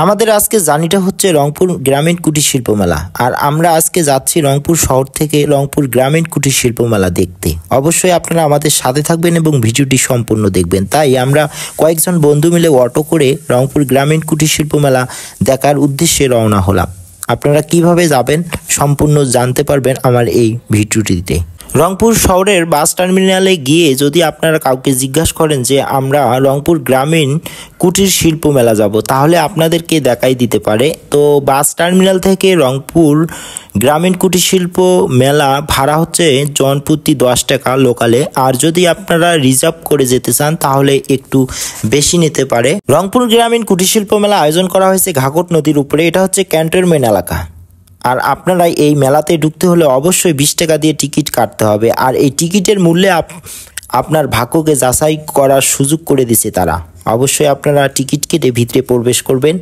আমাদের আজকে জার্নিটা হচ্ছে রংপুর গ্রামীণ কুটির শিল্প মেলা। আর আমরা আজকে যাচ্ছি রংপুর শহর থেকে রংপুর গ্রামীণ কুটির শিল্প মেলা দেখতে। অবশ্যই আপনারা আমাদের সাথে থাকবেন এবং ভিডিওটি সম্পূর্ণ দেখবেন। তাই আমরা কয়েকজন বন্ধু মিলে অটো করে রংপুর গ্রামীণ কুটির শিল্প মেলা দেখার উদ্দেশ্যে রওনা হলাম। আপনারা কিভাবে যাবেন সম্পূর্ণ জানতে পারবেন আমার এই ভিডিওটিতে। রংপুর শহরের বাস টার্মিনালে গিয়ে যদি আপনারা কাউকে জিজ্ঞাসা করেন যে আমরা রংপুর গ্রামীণ কুটির শিল্প মেলা যাব, তাহলে আপনাদেরকে দেখাই দিতে পারে। তো বাস টার্মিনাল থেকে রংপুর গ্রামীণ কুটির শিল্প মেলা ভাড়া হচ্ছে জনপ্রতি 10 টাকা লোকালে, আর যদি আপনারা রিজার্ভ করে যেতে চান তাহলে একটু বেশি নিতে পারে। রংপুর গ্রামীণ কুটির শিল্প মেলা আয়োজন করা হয়েছে ঘাঘট নদীর উপরে। এটা হচ্ছে ক্যান্টনমেন্ট এলাকা। আর আপনারা এই মেলাতে ঢুকতে হলে অবশ্যই 20 টাকা দিয়ে টিকিট কাটতে হবে। আর এই টিকিটের মূল্যে আপনার ভাগ্যকে যাচাই করার সুযোগ করে দিছে তারা। অবশ্যই আপনারা টিকিট কেটে ভিতরে প্রবেশ করবেন।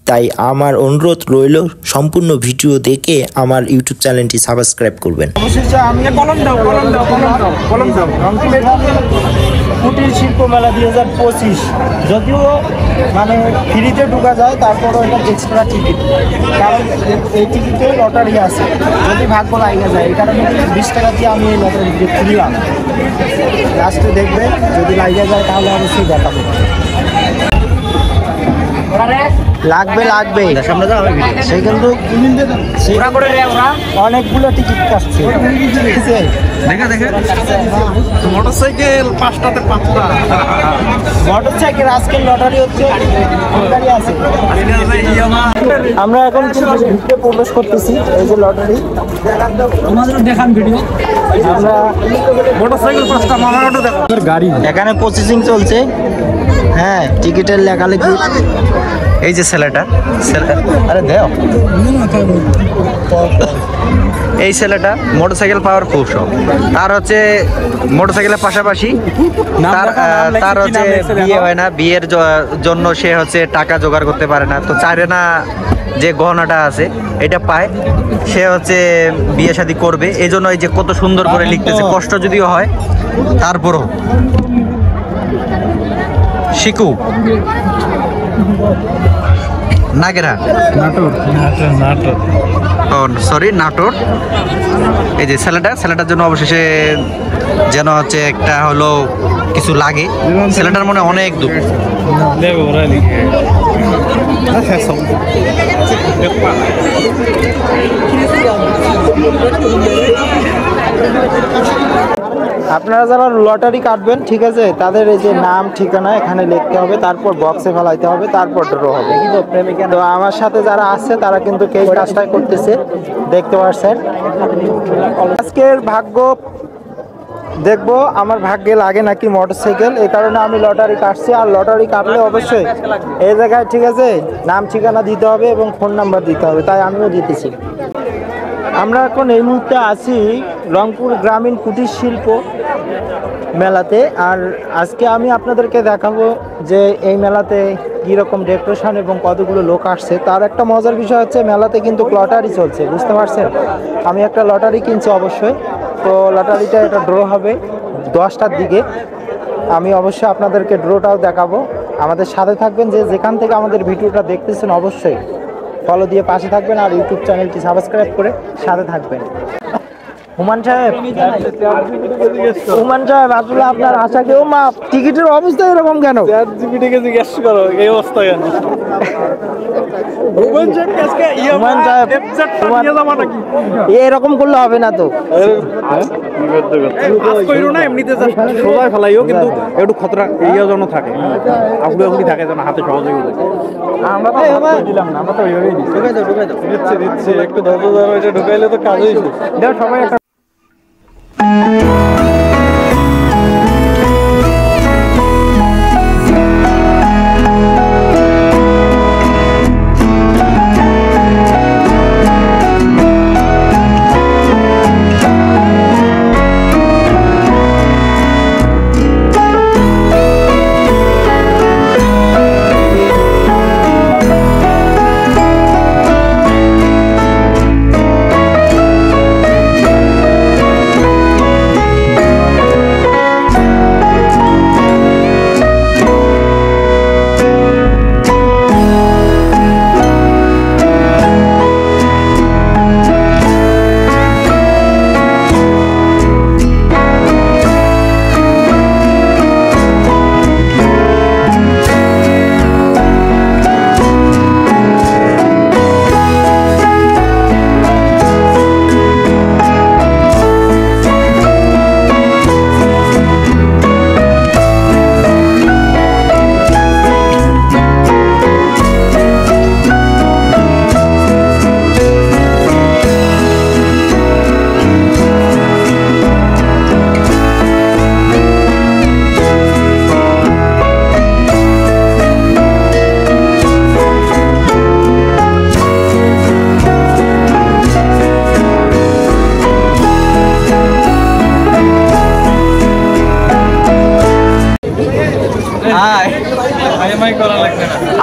তাই আমার অনুরোধ রইল সম্পূর্ণ ভিডিও দেখে আমার ইউটিউব চ্যানেলটি সাবস্ক্রাইব করবেন। কুটির শিল্প মেলা 2025 যদিও মানে ফ্রিতে ঢোকা যায়, তারপরও এটা এক্সট্রা টিকিট, কারণ এই টিকিটে লটারি আছে। যদি ভাগ্য লাগিয়ে যায় এই কারণে 20 টাকা দিয়ে আমি এই লটারি কিনলাম। লাস্টে দেখবেন যদি লাগিয়ে যায় তাহলে অবশ্যই দেখাবো। লাগবে সে কিন্তু অনেকগুলো টিকিট কাটছে। মোটরসাইকেল 5টাতে 5টা মোটরসাইকেল আজকের লটারি হচ্ছে। আমরা এখন ভিতরে প্রবেশ করতেছি। এই যে লটারি আমাদের দেখান ভিডিও। আমরা মোটরসাইকেল 5টা মামারও দেখো গাড়ি এখানে প্রসেসিং চলছে। হ্যাঁ, টিকিটের লেখালেখি। এই যে ছেলেটা আরে দেও, এই ছেলেটা মোটরসাইকেল পাওয়ার খুব শখ। তার হচ্ছে মোটরসাইকেলের পাশাপাশি তার হচ্ছে বিয়ে হয় না, বিয়ের জন্য সে হচ্ছে টাকা জোগাড় করতে পারে না। তো চাইরে না যে গহনাটা আছে এটা পায়, সে হচ্ছে বিয়ে শাদী করবে। এই জন্য এই যে কত সুন্দর করে লিখতেছে, কষ্ট যদিও হয় তারপরও। শিকু নাগেরা সরি নাটোর। এই যে ছেলেটার জন্য অবশেষে যেন হচ্ছে একটা হলো কিছু লাগে। ছেলেটার মনে অনেক দুঃখ। আপনারা যারা লটারি কাটবেন, ঠিক আছে, তাদের এই যে নাম ঠিকানা এখানে লিখতে হবে, তারপর বক্সে ফেলাইতে হবে, তারপর ড্র হবে। তো আমার সাথে যারা আছে তারা কিন্তু এই কাজটাই করতেছে, দেখতে পাচ্ছেন। আজকের ভাগ্য দেখবো আমার ভাগ্যে লাগে নাকি মোটরসাইকেল, এই কারণে আমি লটারি কাটছি। আর লটারি কাটলে অবশ্যই এই জায়গায়, ঠিক আছে, নাম ঠিকানা দিতে হবে এবং ফোন নাম্বার দিতে হবে, তাই আমিও দিতেছি। আমরা এখন এই মুহূর্তে আছি রংপুর গ্রামীণ কুটির শিল্প মেলাতে। আর আজকে আমি আপনাদেরকে দেখাবো যে এই মেলাতে কীরকম ডেকোরেশন এবং কতগুলো লোক আসছে। তার একটা মজার বিষয় হচ্ছে মেলাতে কিন্তু লটারি চলছে, বুঝতে পারছেন। আমি একটা লটারি কিনছি অবশ্যই। তো লটারিটা এটা ড্র হবে 10টার দিকে। আমি অবশ্যই আপনাদেরকে ড্রটাও দেখাবো। আমাদের সাথে থাকবেন, যে যেখান থেকে আমাদের ভিডিওটা দেখতেছেন অবশ্যই ফলো দিয়ে পাশে থাকবেন আর ইউটিউব চ্যানেলটি সাবস্ক্রাইব করে সাথে থাকবেন। হুমান সাহেব আসলে আপনার আশা কেউ মাপ, টিকিটের অবস্থা এরকম কেন? এই অবস্থা কেন? এরকম করলে হবে না তো। এমনিতে সবাই ফেলাইও, কিন্তু একটু খতরা ইয়ে যেন থাকে, আগুলি থাকে যেন হাতে সহজে। আমরা তো দিলাম না, আমরা তো দিচ্ছে একটু ধৈর্য ঢুকাইলে তো কাজ হয়েছে। সবাই একটা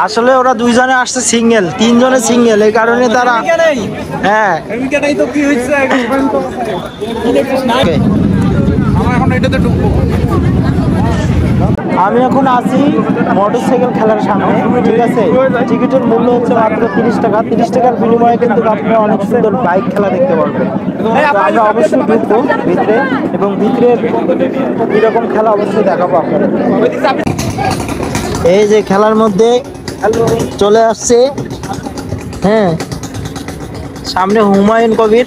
আসলে ওরা দুইজনে আসছে সিঙ্গেল, তিনজনে সিঙ্গেল, এই কারণে তারা হ্যাঁ আমি এখন আছি মোটরসাইকেল খেলার সামনে, ঠিক আছে। টিকিটের মূল্য হচ্ছে মাত্র 30 টাকা। 30 টাকার বিনিময়ে কিন্তু আপনারা অনেক সুন্দর বাইক খেলা দেখতে পারবেন। তো আমরা অবশ্যই ঢুকবো ভিতরে এবং ভিতরের এরকম খেলা অবশ্যই দেখাবো আপনাদের। এই যে খেলার মধ্যে চলে আসছে, হ্যাঁ, সামনে হুমায়ুন কবির।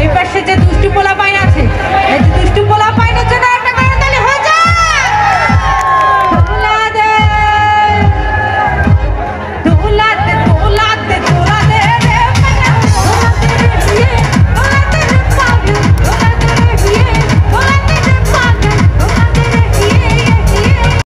এই পাশে যে দুষ্টু পোলা পাইন আছে